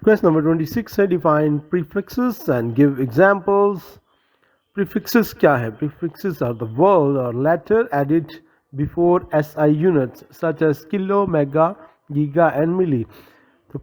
Question number 26 है define prefixes and give examples. Prefixes क्या है? Prefixes are the word or letter added before SI units such as kilo, mega, giga and milli. तो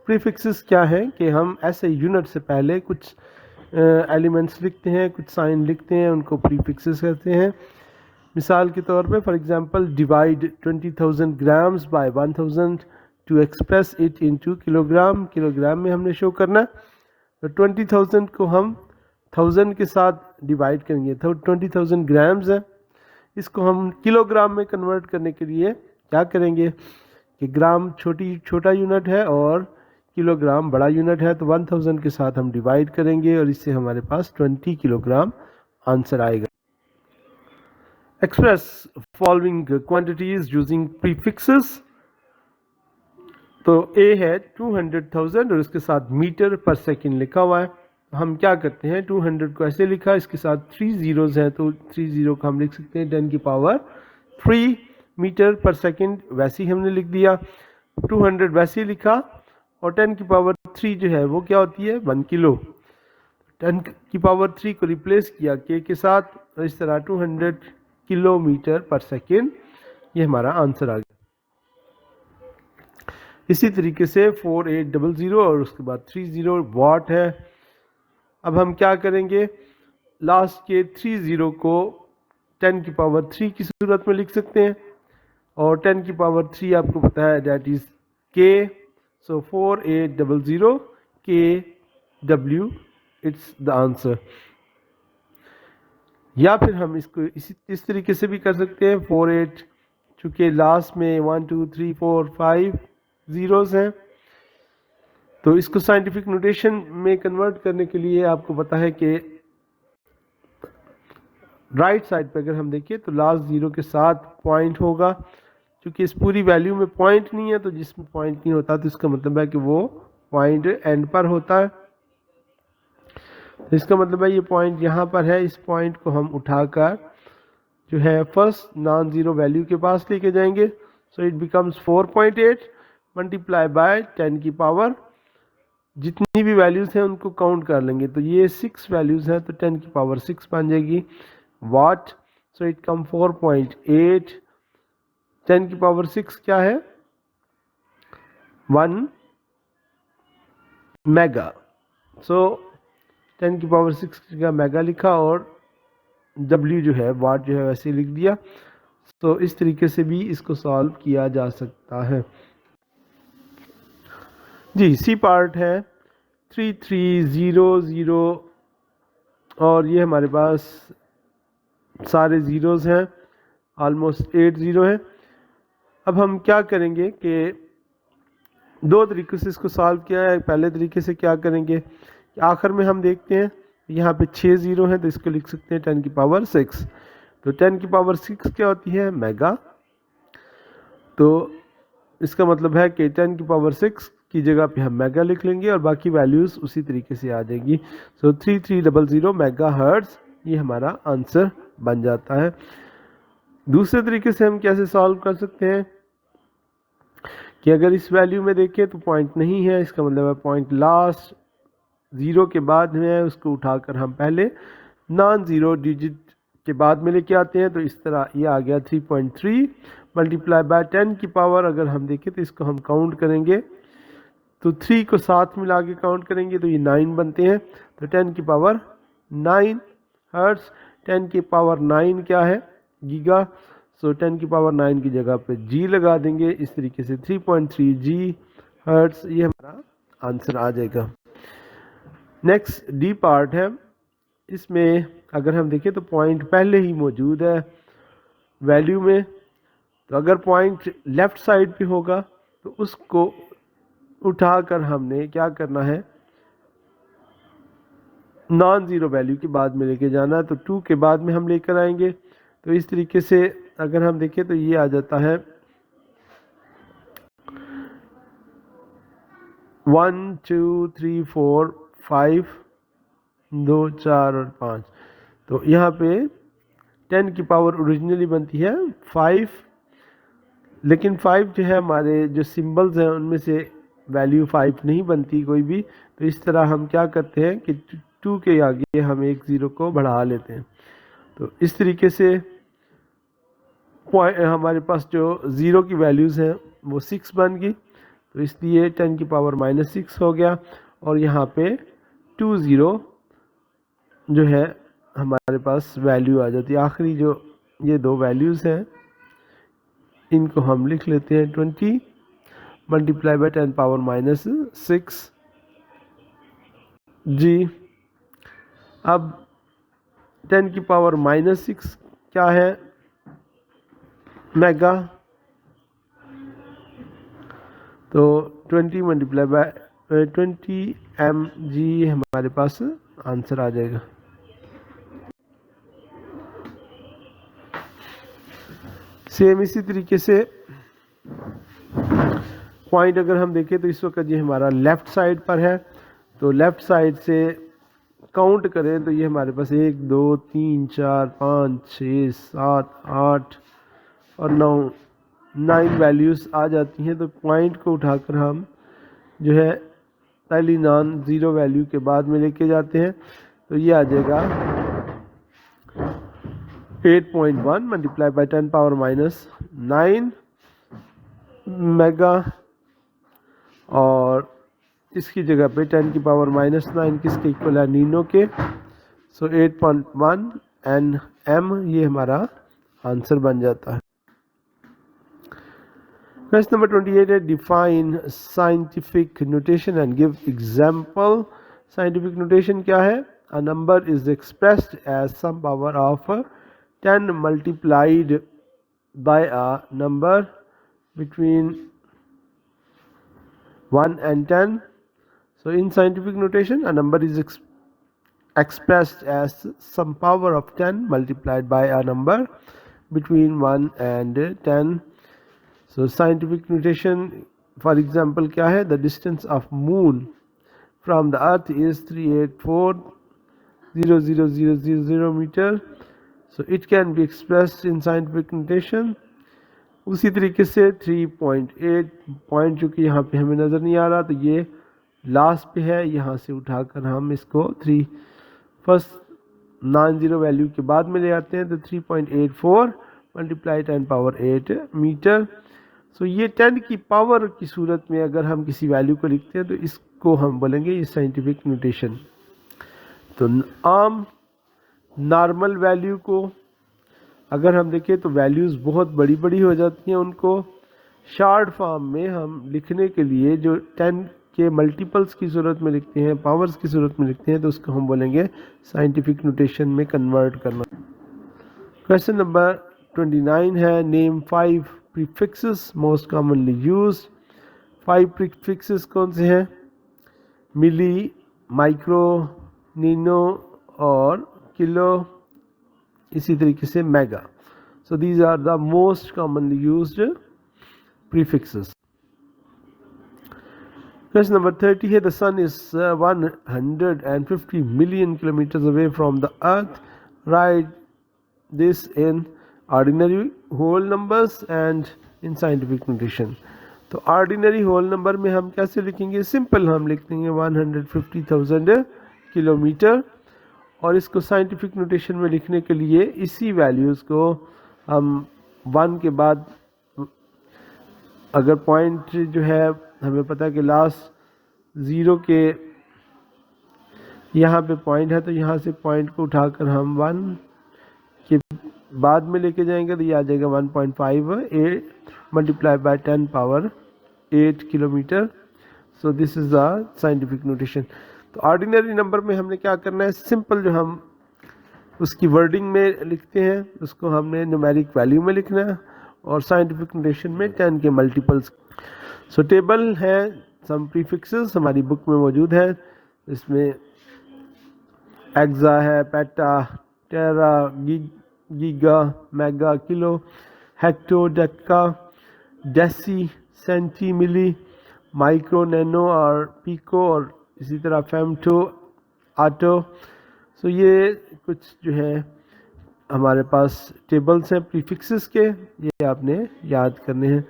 prefixes क्या है कि हम SI unit से पहले कुछ एलिमेंट्स लिखते हैं, कुछ साइन लिखते हैं, उनको prefixes कहते हैं. मिसाल के तौर पे for example divide 20,000 grams by 1000 to express it into kilogram. Kilogram में हमने शो करना है, तो 20,000 को हम 1000 के साथ डिवाइड करेंगे तो 20,000 ग्राम्स है. इसको हम किलोग्राम में कन्वर्ट करने के लिए क्या करेंगे कि ग्राम छोटा यूनिट है और किलोग्राम बड़ा यूनिट है, तो 1000 के साथ हम डिवाइड करेंगे और इससे हमारे पास 20 किलोग्राम आंसर आएगा. Express following quantities using prefixes. तो A है 200,000 और इसके साथ मीटर पर सेकंड लिखा हुआ है. हम क्या करते हैं, 200 को ऐसे लिखा, इसके साथ 3 जीरोज हैं तो 3 जीरो को हम लिख सकते हैं 10 की पावर 3 मीटर पर सेकंड. वैसे ही हमने लिख दिया. 200 वैसे ही लिखा और 10 की पावर 3 जो है वो क्या होती है 1 किलो. 10 की पावर 3 को रिप्लेस किया K के साथ और इस तरह 200 किलोमीटर पर सेकेंड, ये हमारा आंसर आ गया. इसी तरीके से 4800 और उसके बाद 30 वाट है. अब हम क्या करेंगे, लास्ट के 30 को 10 की पावर 3 की सूरत में लिख सकते हैं और 10 की पावर 3 आपको पता है that is K. So 4800 KW it's the answer. या फिर हम इसको इस तरीके से भी कर सकते हैं. 48 चूँकि लास्ट में 1 2 3 4 5 जीरोस हैं, तो इसको साइंटिफिक नोटेशन में कन्वर्ट करने के लिए आपको पता है कि राइट साइड पर अगर हम देखिए तो लास्ट जीरो के साथ पॉइंट होगा. क्योंकि इस पूरी वैल्यू में पॉइंट नहीं है, तो जिसमें पॉइंट नहीं होता तो इसका मतलब है कि वो पॉइंट एंड पर होता है. तो इसका मतलब है ये पॉइंट यहाँ पर है, इस पॉइंट को हम उठाकर जो है फर्स्ट नॉन जीरो वैल्यू के पास लेके जाएंगे. So it becomes 4.8 multiply by 10 की पावर, जितनी भी वैल्यूज हैं उनको काउंट कर लेंगे तो ये 6 वैल्यूज हैं तो 10 की पावर 6 बन जाएगी वाट. So it come 4.8. 10 की पावर 6 क्या है 1 मेगा. सो 10 की पावर 6 का मेगा लिखा और W जो है वाट जो है वैसे लिख दिया. तो इस तरीके से भी इसको सॉल्व किया जा सकता है. जी सी पार्ट है 3300 और ये हमारे पास सारे ज़ीरोज़ हैं, ऑलमोस्ट 8 ज़ीरो है. अब हम क्या करेंगे कि दो तरीक़े से इसको सॉल्व किया है. पहले तरीके से क्या करेंगे, आखिर में हम देखते हैं यहाँ पे 6 ज़ीरो हैं तो इसको लिख सकते हैं 10 की पावर 6. तो 10 की पावर 6 क्या होती है मेगा. तो इसका मतलब है कि 10 की पावर 6 की जगह पे हम मेगा लिख लेंगे और बाकी वैल्यूज़ उसी तरीके से आ जाएगी. सो 3300 मेगा हर्ट्ज़ ये हमारा आंसर बन जाता है. दूसरे तरीके से हम कैसे सॉल्व कर सकते हैं कि अगर इस वैल्यू में देखें तो पॉइंट नहीं है, इसका मतलब है पॉइंट लास्ट ज़ीरो के बाद में है, उसको उठाकर हम पहले नॉन ज़ीरो डिजिट के बाद में लेके आते हैं. तो इस तरह ये आ गया 3.3 मल्टीप्लाई बाय 10 की पावर. अगर हम देखें तो इसको हम काउंट करेंगे तो 3 को साथ मिला के काउंट करेंगे तो ये 9 बनते हैं. तो 10 की पावर 9 हर्ट्ज़. 10 की पावर 9 क्या है गीगा. सो 10 की पावर 9 की जगह पे G लगा देंगे. इस तरीके से 3.3 G हर्ट्ज़ ये हमारा आंसर आ जाएगा. नेक्स्ट डी पार्ट है. इसमें अगर हम देखें तो पॉइंट पहले ही मौजूद है वैल्यू में, तो अगर पॉइंट लेफ़्ट साइड पे होगा तो उसको उठाकर हमने क्या करना है नॉन ज़ीरो वैल्यू के बाद में लेके जाना. तो 2 के बाद में हम लेकर आएंगे. तो इस तरीके से अगर हम देखें तो ये आ जाता है 1 2 3 4 5 2 4 और 5. तो यहाँ पे 10 की पावर ओरिजिनली बनती है 5, लेकिन 5 जो है हमारे जो सिंबल्स हैं उनमें से वैल्यू 5 नहीं बनती कोई भी, तो इस तरह हम क्या करते हैं कि 2 के आगे हम एक ज़ीरो को बढ़ा लेते हैं। तो इस तरीके से हमारे पास जो ज़ीरो की वैल्यूज़ हैं वो 6 बन गई, तो इसलिए 10 की पावर -6 हो गया, और यहाँ पे 2 ज़ीरो जो है हमारे पास वैल्यू आ जाती है। आखिरी जो ये दो वैल्यूज़ हैं इनको हम लिख लेते हैं 20 मल्टीप्लाई बाई 10 पावर -6 जी। अब 10 की पावर -6 क्या है, मेगा, तो 20 मल्टीप्लाई बाय 20 mg हमारे पास आंसर आ जाएगा। सेम इसी तरीके से पॉइंट अगर हम देखें तो इस वक्त ये हमारा लेफ़्ट साइड पर है, तो लेफ़्ट साइड से काउंट करें तो ये हमारे पास 1 2 3 4 5 6 7 8 और 9 वैल्यूज़ आ जाती हैं। तो पॉइंट को उठाकर हम जो है पहली नॉन ज़ीरो वैल्यू के बाद में लेके जाते हैं, तो ये आ जाएगा 8.1 मल्टीप्लाई बाई 10 पावर -9 मेगा, और इसकी जगह पे 10 की पावर -9 किसके इक्वल है, नीनो के, सो 8.1 nm ये हमारा आंसर बन जाता है। क्वेश्चन नंबर 28 है define scientific notation and give example. Scientific notation क्या है, a number is expressed as some power of 10 multiplied by a number between 1 and 10. So in scientific notation, a number is expressed as some power of 10 multiplied by a number between 1 and 10. So scientific notation, for example, क्या है, the distance of moon from the earth is 384,00000 meter. So it can be expressed in scientific notation. उसी तरीके से 3.8 point चूँकि यहाँ पे हमें नज़र नहीं आ रहा, तो ये लास्ट पे है, यहाँ से उठाकर हम इसको फर्स्ट नॉन ज़ीरो वैल्यू के बाद में ले आते हैं, तो 3.84 मल्टीप्लाई 10 पावर 8 मीटर। सो ये 10 की पावर की सूरत में अगर हम किसी वैल्यू को लिखते हैं तो इसको हम बोलेंगे ये साइंटिफिक नोटेशन। तो आम नॉर्मल वैल्यू को अगर हम देखें तो वैल्यूज़ बहुत बड़ी बड़ी हो जाती हैं, उनको शॉर्ट फॉर्म में हम लिखने के लिए जो 10 के मल्टीपल्स की सूरत में लिखते हैं, पावर्स की सूरत में लिखते हैं, तो उसको हम बोलेंगे साइंटिफिक नोटेशन में कन्वर्ट करना। क्वेश्चन नंबर 29 है name 5 prefixes most commonly used. 5 prefixes कौन से हैं, मिली, माइक्रो, नीनो और किलो, इसी तरीके से mega. So these are the most commonly used prefixes. Question number 30 है the sun is 150 million kilometres away from the earth, write this in ordinary whole numbers and in scientific notation. तो ordinary whole number में हम कैसे लिखेंगे, simple हम लिख देंगे 150,000 kilometre, और इसको साइंटिफिक नोटेशन में लिखने के लिए इसी वैल्यूज़ को हम 1 के बाद अगर पॉइंट जो है हमें पता है कि लास्ट ज़ीरो के यहाँ पे पॉइंट है, तो यहाँ से पॉइंट को उठाकर हम 1 के बाद में लेके जाएंगे, तो ये आ जाएगा 1.58 multiply by 10 power 8 kilometre. So this is the scientific notation. तो ऑर्डिनरी नंबर में हमने क्या करना है, सिंपल जो हम उसकी वर्डिंग में लिखते हैं उसको हमने न्यूमेरिक वैल्यू में लिखना है, और साइंटिफिक नोटेशन में 10 के मल्टीपल्स। सो टेबल है सम प्रीफिक्सेस हमारी बुक में मौजूद है, इसमें एक्सा है, peta, tera, giga, mega, kilo, hecto, deca, deci, centi, milli, micro, nano और पीको, और इसी तरह फेमटो, आटो। सो ये कुछ जो है हमारे पास टेबल्स हैं प्रीफिक्सेस के, ये आपने याद करने हैं।